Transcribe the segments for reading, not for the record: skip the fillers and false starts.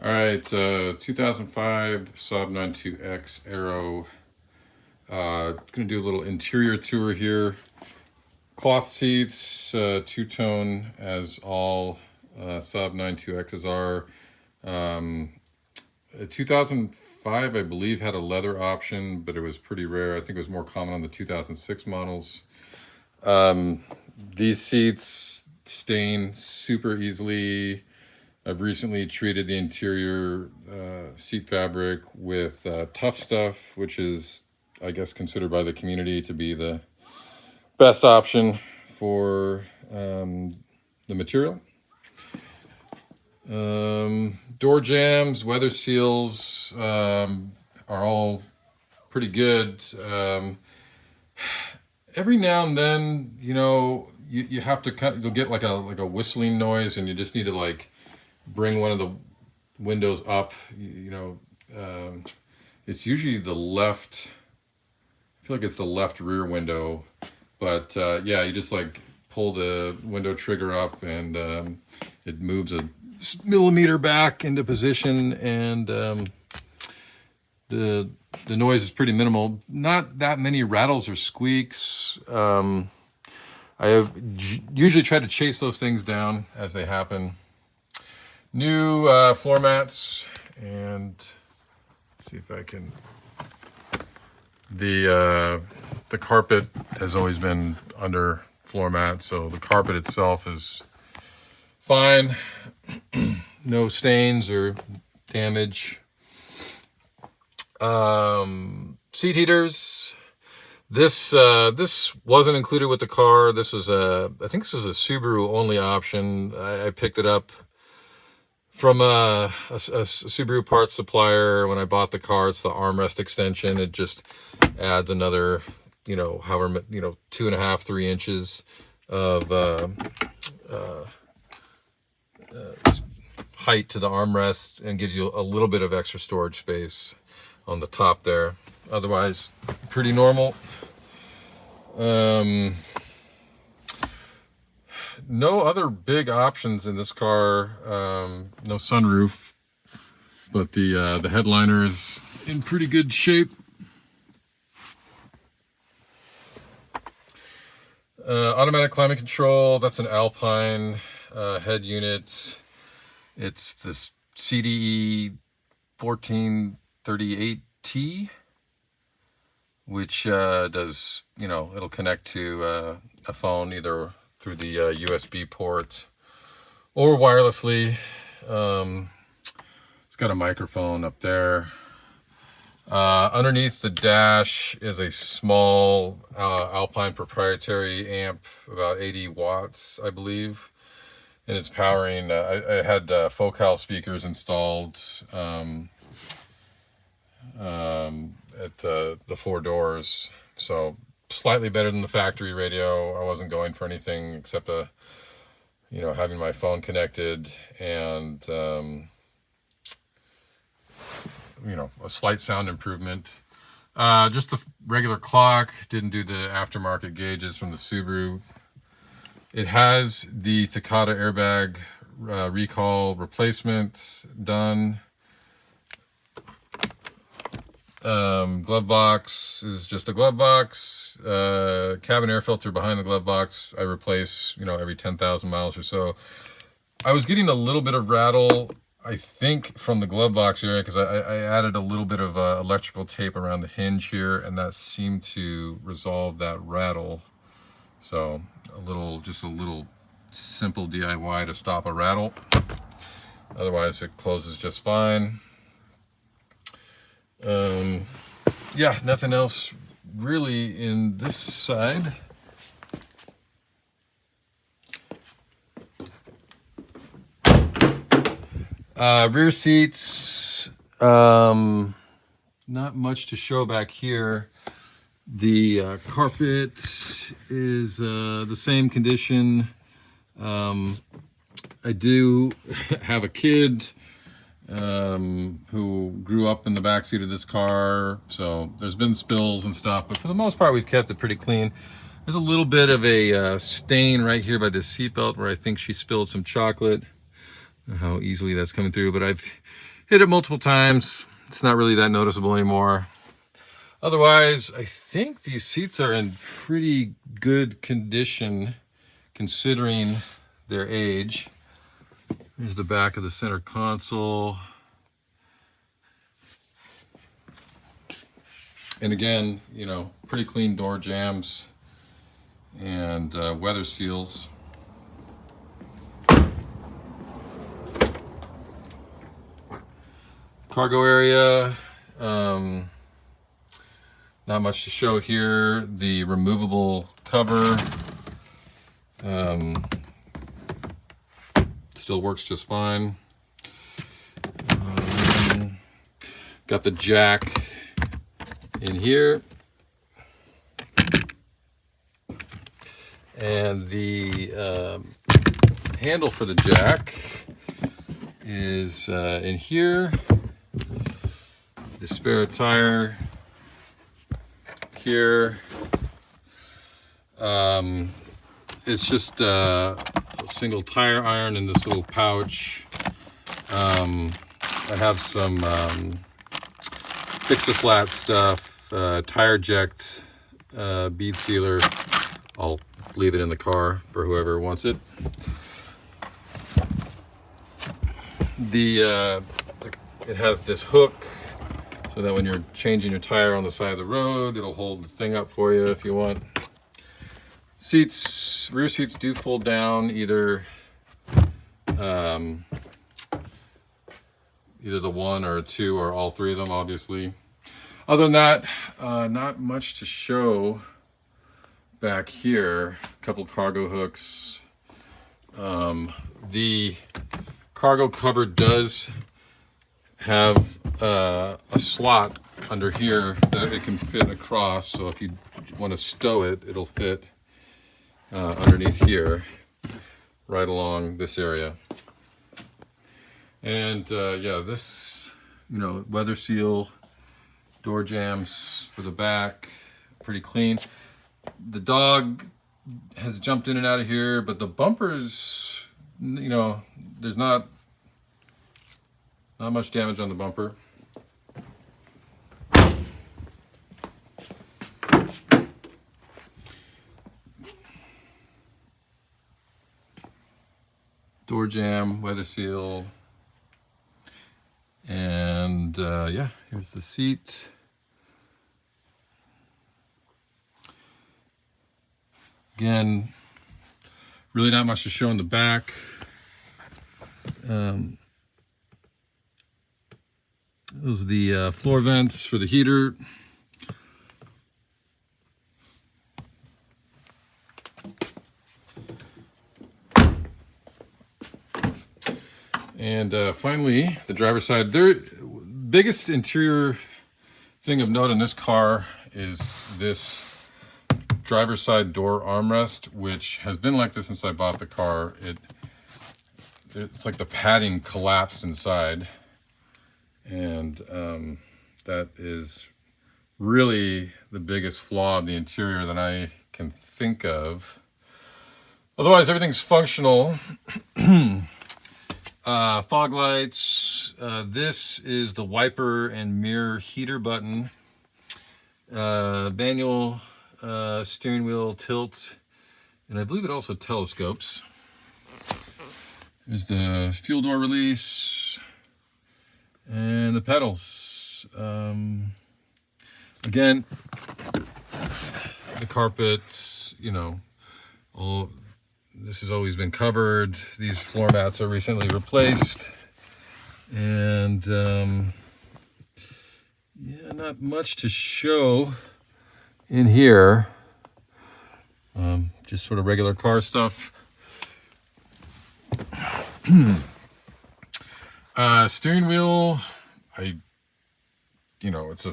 All right, 2005 Saab 92X Aero. Gonna do a little interior tour here. Cloth seats, two-tone, as all Saab 92Xs are. 2005, I believe, had a leather option, but it was pretty rare. I think it was more common on the 2006 models. These seats stain super easily. I've recently treated the interior seat fabric with Tough Stuff, which is, I guess, considered by the community to be the best option for the material. Door jambs, weather seals are all pretty good. Every now and then, you have to you'll get like a whistling noise, and you just need to like bring one of the windows up. It's usually the left. I feel like it's the left rear window, but yeah, you just like pull the window trigger up, and it moves a millimeter back into position, and the noise is pretty minimal. Not that many rattles or squeaks. I have usually tried to chase those things down as they happen. New floor mats, and see if I can. The carpet has always been under floor mat, so the carpet itself is fine. No stains or damage. Seat heaters. This wasn't included with the car. This was I think this was a Subaru only option. I picked it up from a Subaru parts supplier when I bought the car. It's the armrest extension. It just adds another, however, 2.5, 3 inches of height to the armrest, and gives you a little bit of extra storage space on the top there. Otherwise, pretty normal. No other big options in this car. No sunroof, but the headliner is in pretty good shape. Automatic climate control. That's an Alpine head unit. It's this CDE 1438T, which does, it'll connect to a phone either through the USB port or wirelessly. It's got a microphone up there. Underneath the dash is a small Alpine proprietary amp, about 80 watts, I believe. And it's powering, I had Focal speakers installed at the 4 doors. So slightly better than the factory radio. I wasn't going for anything except having my phone connected, and a slight sound improvement. Just the regular clock. Didn't do the aftermarket gauges from the Subaru. It has the Takata airbag recall replacement done. Glove box is just a glove box. Cabin air filter behind the glove box I replace every 10,000 miles or so. I was getting a little bit of rattle, I think, from the glove box area, because I added a little bit of electrical tape around the hinge here, and that seemed to resolve that rattle. So just a little simple DIY to stop a rattle. Otherwise it closes just fine. Yeah, nothing else really in this side. Rear seats, not much to show back here. The carpet is the same condition. I do have a kid who grew up in the backseat of this car, so there's been spills and stuff, but for the most part we've kept it pretty clean. There's a little bit of a stain right here by the seatbelt where I think she spilled some chocolate. how easily that's coming through, but I've hit it multiple times. It's not really that noticeable anymore. Otherwise, I think these seats are in pretty good condition considering their age. Here's the back of the center console. And again, you know, pretty clean door jambs and weather seals. Cargo area, not much to show here. The removable cover still works just fine. Got the jack in here, and the handle for the jack is in here. The spare tire here. It's just a single tire iron in this little pouch. I have some fix-a-flat stuff, tire eject, bead sealer. I'll leave it in the car for whoever wants it. It has this hook so that when you're changing your tire on the side of the road, it'll hold the thing up for you if you want. Seats, rear seats do fold down, either the one or two or all three of them, obviously. Other than that, not much to show back here. A couple cargo hooks. The cargo cover does have a slot under here that it can fit across, so if you want to stow it, it'll fit underneath here, right along this area. And yeah, this, you know, weather seal, door jambs for the back, pretty clean. The dog has jumped in and out of here, but the bumpers, you know, there's not much damage on the bumper. Door jamb, weather seal, and yeah, here's the seat. Again, really not much to show in the back. Those are the floor vents for the heater. And finally, the driver's side. Their biggest interior thing of note in this car is this driver's side door armrest, which has been like this since I bought the car. It's like the padding collapsed inside, and that is really the biggest flaw of the interior that I can think of. Otherwise, everything's functional. Fog lights. This is the wiper and mirror heater button. Manual steering wheel tilt, and I believe it also telescopes. There's the fuel door release and the pedals. Again, the carpet, you know, this has always been covered. These floor mats are recently replaced. And yeah, not much to show in here. Just sort of regular car stuff. Steering wheel, it's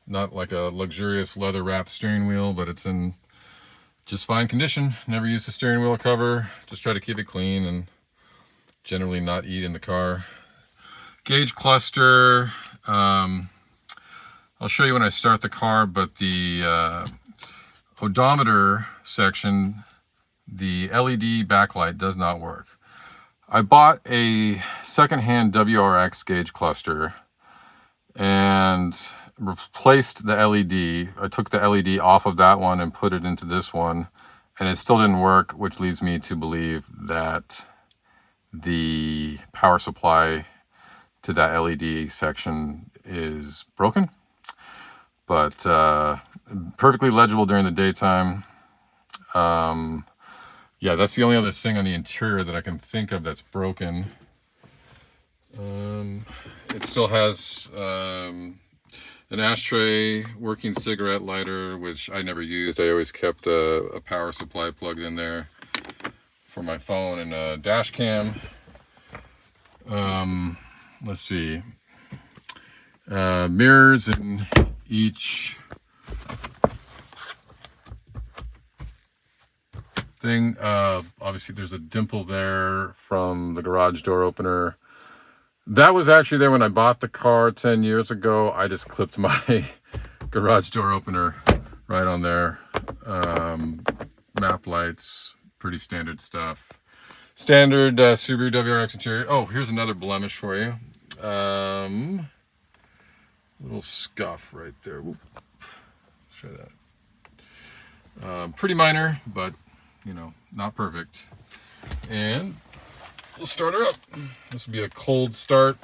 not like a luxurious leather wrapped steering wheel, but it's in just fine condition. Never used the steering wheel cover. Just try to keep it clean and generally not eat in the car. Gauge cluster. I'll show you when I start the car, but the odometer section, the LED backlight does not work. I bought a secondhand WRX gauge cluster and replaced the LED. I took the LED off of that one and put it into this one, and it still didn't work, which leads me to believe that the power supply to that LED section is broken. But perfectly legible during the daytime. Yeah, that's the only other thing on the interior that I can think of that's broken. It still has an ashtray, working cigarette lighter, which I never used. I always kept a power supply plugged in there for my phone, and a dash cam. Let's see. Mirrors in each thing. Obviously there's a dimple there from the garage door opener. That was actually there when I bought the car 10 years ago. I just clipped my garage door opener right on there. Map lights, pretty standard stuff. Standard Subaru WRX interior. Oh, here's another blemish for you. Little scuff right there. Whoop. Let's try that. Pretty minor, but you know, not perfect. And we'll start her up. This will be a cold start.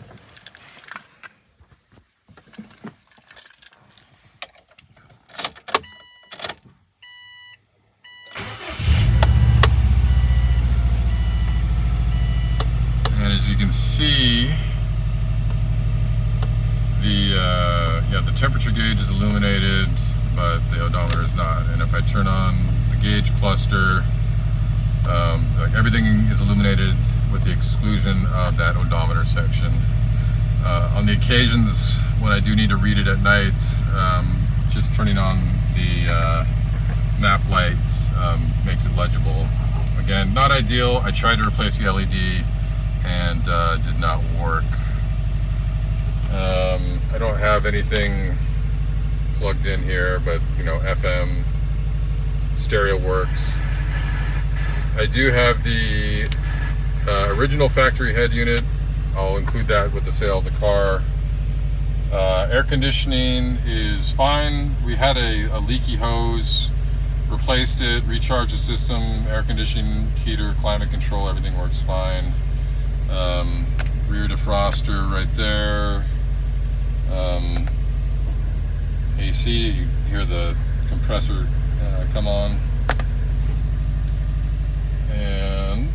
And as you can see, the temperature gauge is illuminated, but the odometer is not. And if I turn on the gauge cluster, like everything is illuminated with the exclusion of that odometer section. On the occasions when I do need to read it at night, just turning on the map lights makes it legible. Again, not ideal. I tried to replace the LED and did not work. I don't have anything plugged in here, but you know, FM stereo works. I do have the original factory head unit. I'll include that with the sale of the car. Air conditioning is fine. We had a leaky hose, replaced it, recharged the system, air conditioning, heater, climate control, everything works fine. Rear defroster right there. AC, you hear the compressor come on. And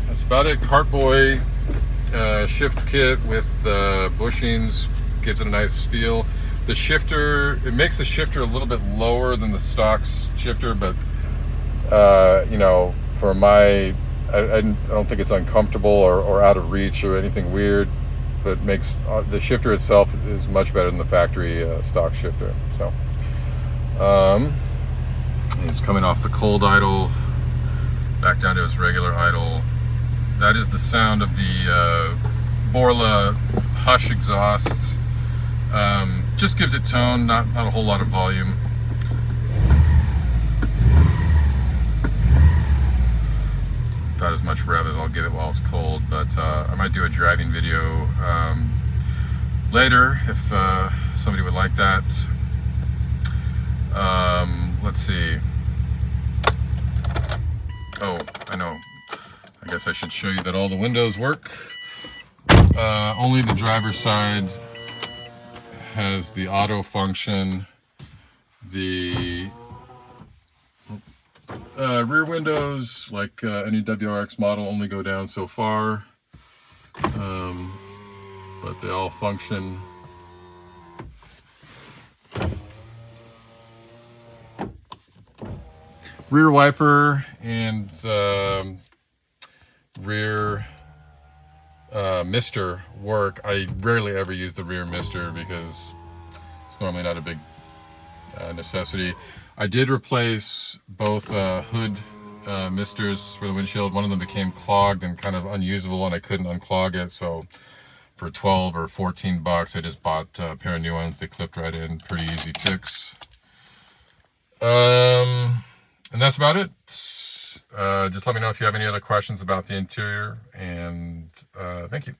that's about it. Cartboy shift kit with the bushings gives it a nice feel. The shifter, it makes the shifter a little bit lower than the stock shifter, but you know, for my, I don't think it's uncomfortable or out of reach or anything weird, but makes the shifter itself is much better than the factory stock shifter. So it's coming off the cold idle back down to its regular idle. That is the sound of the Borla Hush exhaust. Just gives it tone, not a whole lot of volume. About as much rev as I'll give it while it's cold, but I might do a driving video later if somebody would like that. Let's see. Oh, I know. I guess I should show you that all the windows work. Only the driver's side has the auto function. The rear windows, like any WRX model, only go down so far, but they all function. Rear wiper and rear mister work. I rarely ever use the rear mister because it's normally not a big necessity. I did replace both hood misters for the windshield. One of them became clogged and kind of unusable, and I couldn't unclog it, so for 12 or 14 bucks I just bought a pair of new ones. They clipped right in, pretty easy fix. And that's about it. Just let me know if you have any other questions about the interior, and thank you.